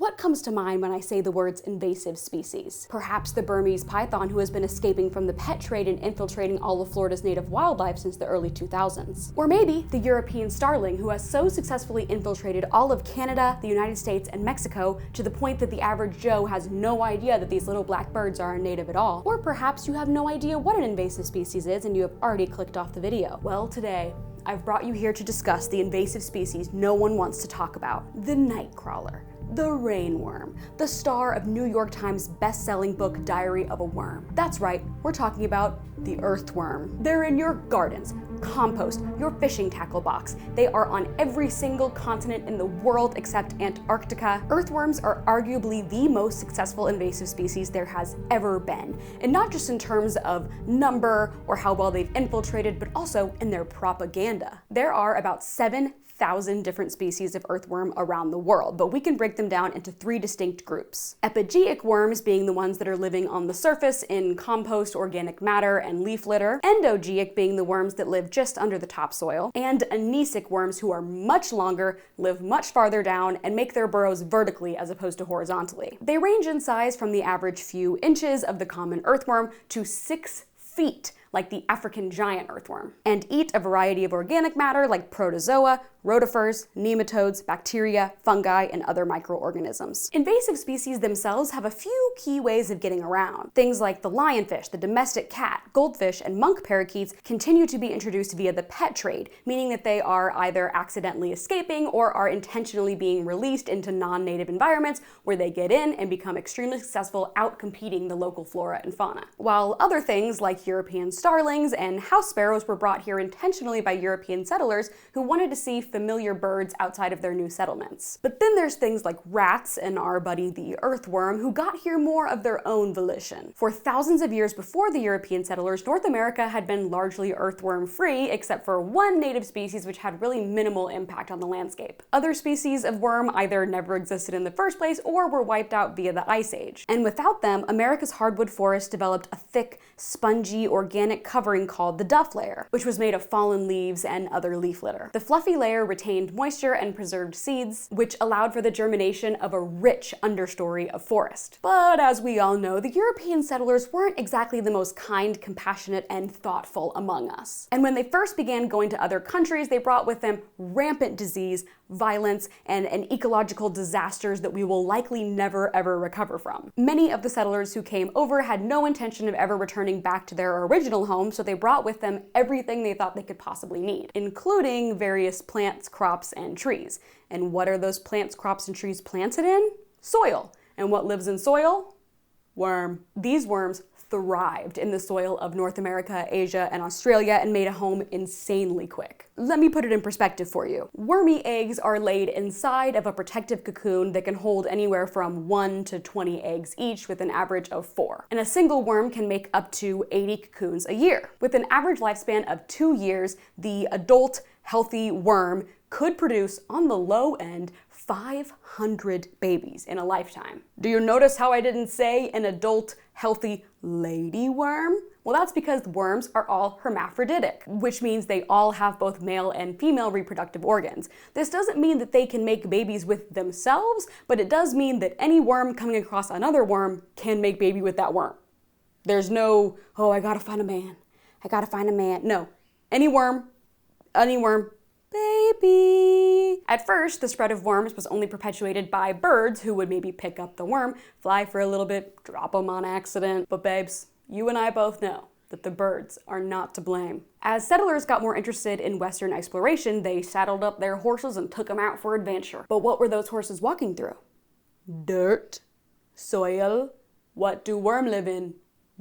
what comes to mind when I say the words invasive species? Perhaps the Burmese python, who has been escaping from the pet trade and infiltrating all of Florida's native wildlife since the early 2000s. Or maybe the European starling, who has so successfully infiltrated all of Canada, the United States, and Mexico to the point that the average Joe has no idea that these little black birds are native at all. Or perhaps you have no idea what an invasive species is and you have already clicked off the video. Well, today, I've brought you here to discuss the invasive species no one wants to talk about: the nightcrawler, the rainworm, the star of New York Times best-selling book Diary of a Worm. That's right, we're talking about the earthworm. They're in your gardens, compost, your fishing tackle box. They are on every single continent in the world except Antarctica. Earthworms are arguably the most successful invasive species there has ever been, and not just in terms of number or how well they've infiltrated, but also in their propaganda. There are about 7,000 different species of earthworm around the world, but we can break them down into 3 distinct groups. Epigeic worms being the ones that are living on the surface in compost, organic matter, and leaf litter. Endogeic being the worms that live just under the topsoil. And anisic worms, who are much longer, live much farther down, and make their burrows vertically as opposed to horizontally. They range in size from the average few inches of the common earthworm to 6 feet, like the African giant earthworm, and eat a variety of organic matter like protozoa, rotifers, nematodes, bacteria, fungi, and other microorganisms. Invasive species themselves have a few key ways of getting around. Things like the lionfish, the domestic cat, goldfish, and monk parakeets continue to be introduced via the pet trade, meaning that they are either accidentally escaping or are intentionally being released into non-native environments where they get in and become extremely successful, outcompeting the local flora and fauna. While other things like European starlings and house sparrows were brought here intentionally by European settlers who wanted to see familiar birds outside of their new settlements. But then there's things like rats and our buddy the earthworm, who got here more of their own volition. For thousands of years before the European settlers, North America had been largely earthworm-free, except for one native species which had really minimal impact on the landscape. Other species of worm either never existed in the first place or were wiped out via the Ice Age. And without them, America's hardwood forest developed a thick, spongy, organic covering called the duff layer, which was made of fallen leaves and other leaf litter. The fluffy layer retained moisture and preserved seeds, which allowed for the germination of a rich understory of forest. But as we all know, the European settlers weren't exactly the most kind, compassionate, and thoughtful among us. And when they first began going to other countries, they brought with them rampant disease, violence, and ecological disasters that we will likely never ever recover from. Many of the settlers who came over had no intention of ever returning back to their original home, so they brought with them everything they thought they could possibly need, including various plants, crops, and trees. And what are those plants, crops, and trees planted in? Soil. And what lives in soil? Worm. These worms thrived in the soil of North America, Asia, and Australia and made a home insanely quick. Let me put it in perspective for you. Wormy eggs are laid inside of a protective cocoon that can hold anywhere from 1 to 20 eggs each, with an average of 4. And a single worm can make up to 80 cocoons a year. With an average lifespan of 2 years, the adult, healthy worm could produce, on the low end, 500 babies in a lifetime. Do you notice how I didn't say an adult, healthy lady worm? Well, that's because worms are all hermaphroditic, which means they all have both male and female reproductive organs. This doesn't mean that they can make babies with themselves, but it does mean that any worm coming across another worm can make baby with that worm. There's no, oh, I gotta find a man. I gotta find a man. No, any worm, baby. At first, the spread of worms was only perpetuated by birds who would maybe pick up the worm, fly for a little bit, drop them on accident. But babes, you and I both know that the birds are not to blame. As settlers got more interested in Western exploration, they saddled up their horses and took them out for adventure. But what were those horses walking through? Dirt, soil. What do worms live in?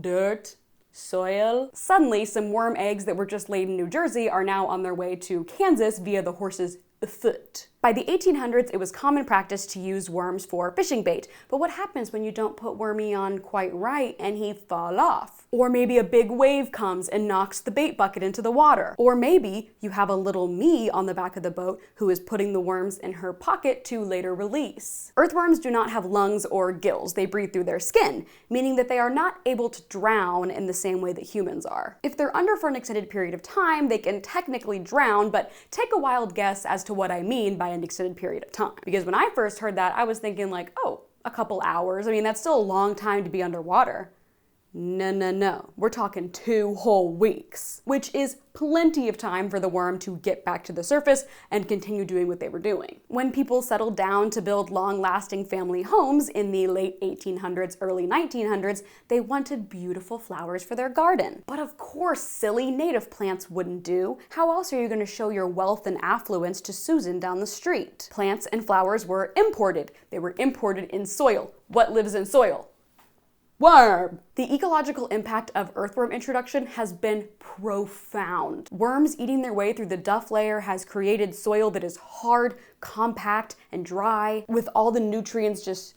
Dirt, soil. Suddenly, some worm eggs that were just laid in New Jersey are now on their way to Kansas via the horse's foot. By the 1800s, it was common practice to use worms for fishing bait. But what happens when you don't put Wormy on quite right and he fall off? Or maybe a big wave comes and knocks the bait bucket into the water. Or maybe you have a little me on the back of the boat who is putting the worms in her pocket to later release. Earthworms do not have lungs or gills. They breathe through their skin, meaning that they are not able to drown in the same way that humans are. If they're under for an extended period of time, they can technically drown, but take a wild guess as to what I mean by an extended period of time. Because when I first heard that, I was thinking like, oh, a couple hours. I mean, that's still a long time to be underwater. No. We're talking 2 whole weeks, which is plenty of time for the worm to get back to the surface and continue doing what they were doing. When people settled down to build long-lasting family homes in the late 1800s, early 1900s, they wanted beautiful flowers for their garden. But of course, silly native plants wouldn't do. How else are you going to show your wealth and affluence to Susan down the street? Plants and flowers were imported. They were imported in soil. What lives in soil? Worm! The ecological impact of earthworm introduction has been profound. Worms eating their way through the duff layer has created soil that is hard, compact, and dry, with all the nutrients just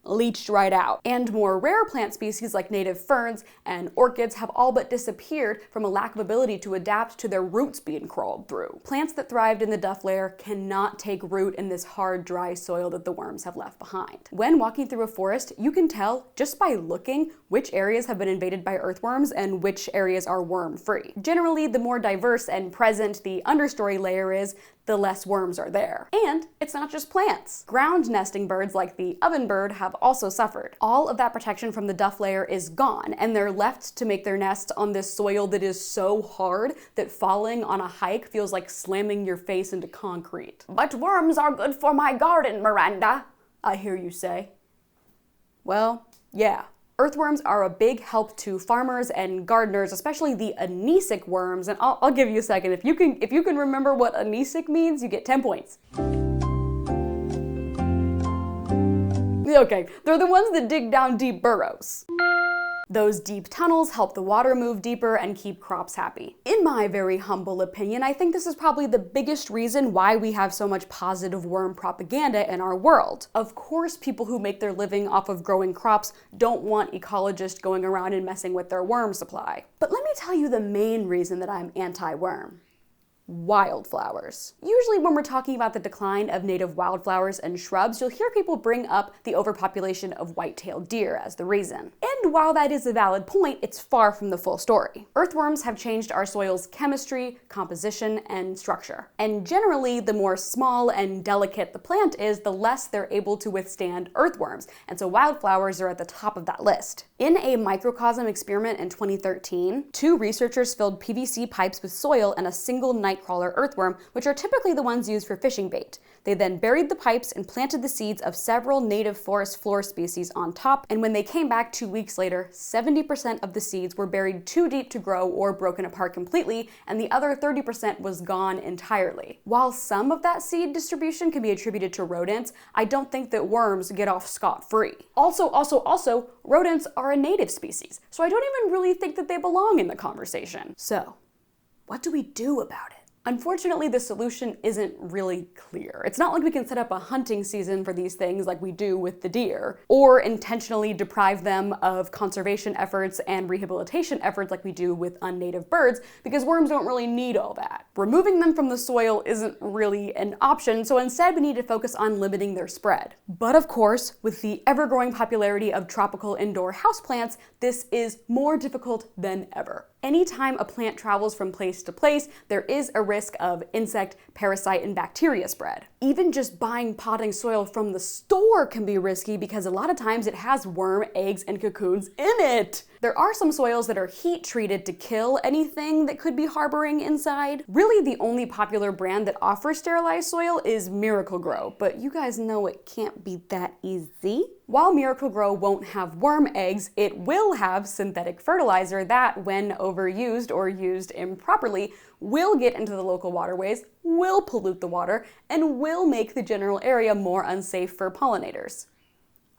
leached right out. And more rare plant species like native ferns and orchids have all but disappeared from a lack of ability to adapt to their roots being crawled through. Plants that thrived in the duff layer cannot take root in this hard, dry soil that the worms have left behind. When walking through a forest, you can tell just by looking which areas have been invaded by earthworms and which areas are worm-free. Generally, the more diverse and present the understory layer is, the less worms are there. And it's not just plants. Ground nesting birds like the ovenbird have also suffered. All of that protection from the duff layer is gone, and they're left to make their nests on this soil that is so hard that falling on a hike feels like slamming your face into concrete. But worms are good for my garden, Miranda, I hear you say. Well, yeah. Earthworms are a big help to farmers and gardeners, especially the anisic worms, and I'll give you a second. If you can remember what anisic means, you get 10 points. Okay, they're the ones that dig down deep burrows. Those deep tunnels help the water move deeper and keep crops happy. In my very humble opinion, I think this is probably the biggest reason why we have so much positive worm propaganda in our world. Of course, people who make their living off of growing crops don't want ecologists going around and messing with their worm supply. But let me tell you the main reason that I'm anti-worm. Wildflowers. Usually when we're talking about the decline of native wildflowers and shrubs, you'll hear people bring up the overpopulation of white-tailed deer as the reason. And while that is a valid point, it's far from the full story. Earthworms have changed our soil's chemistry, composition, and structure. And generally, the more small and delicate the plant is, the less they're able to withstand earthworms. And so wildflowers are at the top of that list. In a microcosm experiment in 2013, 2 researchers filled PVC pipes with soil and a single nightcrawler earthworm, which are typically the ones used for fishing bait. They then buried the pipes and planted the seeds of several native forest floor species on top, and when they came back 2 weeks later, 70% of the seeds were buried too deep to grow or broken apart completely, and the other 30% was gone entirely. While some of that seed distribution can be attributed to rodents, I don't think that worms get off scot-free. Also, rodents are a native species, so I don't even really think that they belong in the conversation. So, what do we do about it? Unfortunately, the solution isn't really clear. It's not like we can set up a hunting season for these things like we do with the deer, or intentionally deprive them of conservation efforts and rehabilitation efforts like we do with unnative birds, because worms don't really need all that. Removing them from the soil isn't really an option, so instead we need to focus on limiting their spread. But of course, with the ever-growing popularity of tropical indoor houseplants, this is more difficult than ever. Anytime a plant travels from place to place, there is a risk of insect, parasite, and bacteria spread. Even just buying potting soil from the store can be risky because a lot of times it has worm, eggs, and cocoons in it. There are some soils that are heat treated to kill anything that could be harboring inside. Really, the only popular brand that offers sterilized soil is Miracle-Gro, but you guys know it can't be that easy. While Miracle-Gro won't have worm eggs, it will have synthetic fertilizer that, when overused or used improperly, will get into the local waterways, will pollute the water, and will make the general area more unsafe for pollinators.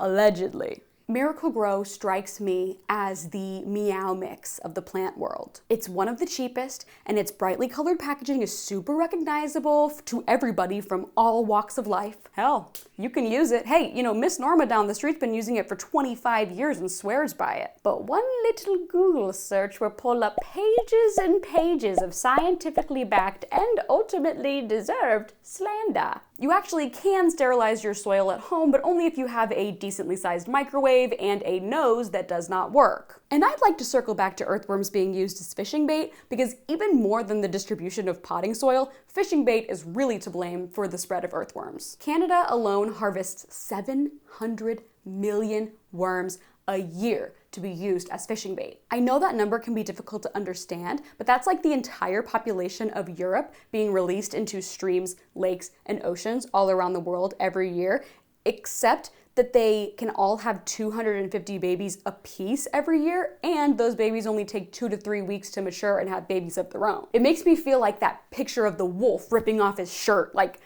Allegedly. Miracle-Gro strikes me as the meow mix of the plant world. It's one of the cheapest, and its brightly colored packaging is super recognizable to everybody from all walks of life. Hell, you can use it. Hey, Miss Norma down the street's been using it for 25 years and swears by it. But one little Google search will pull up pages and pages of scientifically backed and ultimately deserved slander. You actually can sterilize your soil at home, but only if you have a decently sized microwave and a nose that does not work. And I'd like to circle back to earthworms being used as fishing bait, because even more than the distribution of potting soil, fishing bait is really to blame for the spread of earthworms. Canada alone harvests 700 million worms a year to be used as fishing bait. I know that number can be difficult to understand, but that's like the entire population of Europe being released into streams, lakes, and oceans all around the world every year, except that they can all have 250 babies apiece every year, and those babies only take 2 to 3 weeks to mature and have babies of their own. It makes me feel like that picture of the wolf ripping off his shirt, like,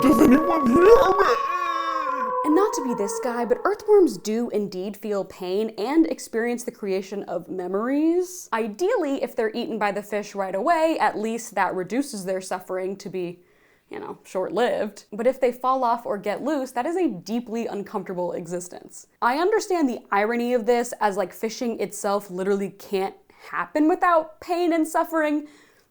"Does anyone hear me?" And not to be this guy, but earthworms do indeed feel pain and experience the creation of memories. Ideally, if they're eaten by the fish right away, at least that reduces their suffering to be, short-lived. But if they fall off or get loose, that is a deeply uncomfortable existence. I understand the irony of this, as like fishing itself literally can't happen without pain and suffering,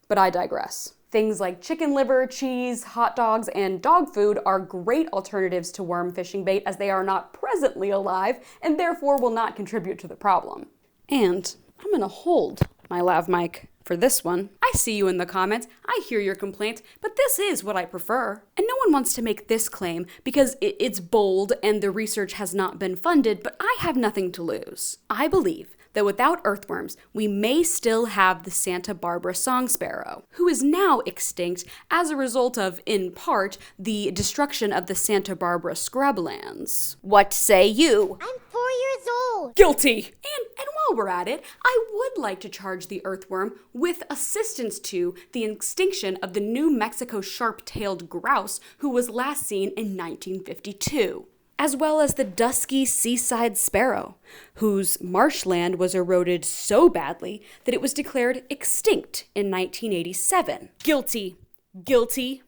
but I digress. Things like chicken liver, cheese, hot dogs, and dog food are great alternatives to worm fishing bait, as they are not presently alive and therefore will not contribute to the problem. And I'm gonna hold my lav mic for this one. I see you in the comments, I hear your complaints, but this is what I prefer. And no one wants to make this claim because it's bold and the research has not been funded, but I have nothing to lose. I believe that without earthworms, we may still have the Santa Barbara song sparrow, who is now extinct as a result of, in part, the destruction of the Santa Barbara scrublands. What say you? I'm 4 years old. Guilty! And while we're at it, I would like to charge the earthworm with assistance to the extinction of the New Mexico sharp-tailed grouse, who was last seen in 1952. As well as the dusky seaside sparrow, whose marshland was eroded so badly that it was declared extinct in 1987. Guilty. Guilty.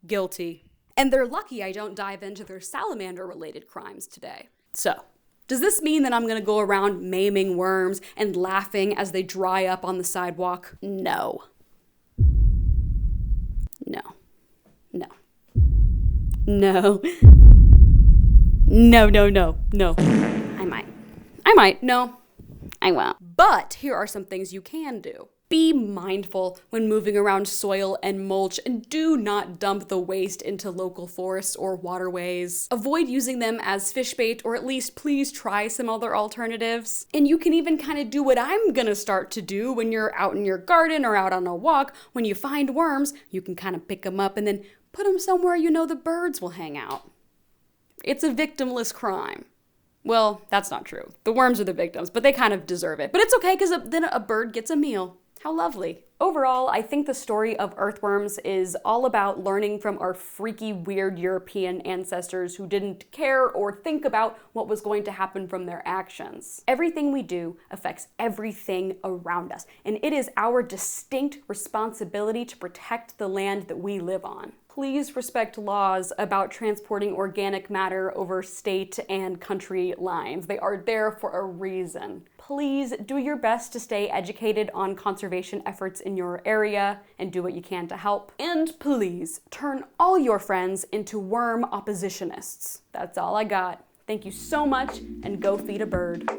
Guilty. And they're lucky I don't dive into their salamander-related crimes today. So, does this mean that I'm gonna go around maiming worms and laughing as they dry up on the sidewalk? No. No. No. No. No. I might. No, I won't. But here are some things you can do. Be mindful when moving around soil and mulch, and do not dump the waste into local forests or waterways. Avoid using them as fish bait, or at least please try some other alternatives. And you can even kind of do what I'm gonna start to do when you're out in your garden or out on a walk. When you find worms, you can kind of pick them up and then put them somewhere you know the birds will hang out. It's a victimless crime. Well, that's not true. The worms are the victims, but they kind of deserve it. But it's okay, because then a bird gets a meal. How lovely. Overall, I think the story of earthworms is all about learning from our freaky, weird European ancestors who didn't care or think about what was going to happen from their actions. Everything we do affects everything around us, and it is our distinct responsibility to protect the land that we live on. Please respect laws about transporting organic matter over state and country lines. They are there for a reason. Please do your best to stay educated on conservation efforts in your area and do what you can to help. And please turn all your friends into worm oppositionists. That's all I got. Thank you so much, and go feed a bird.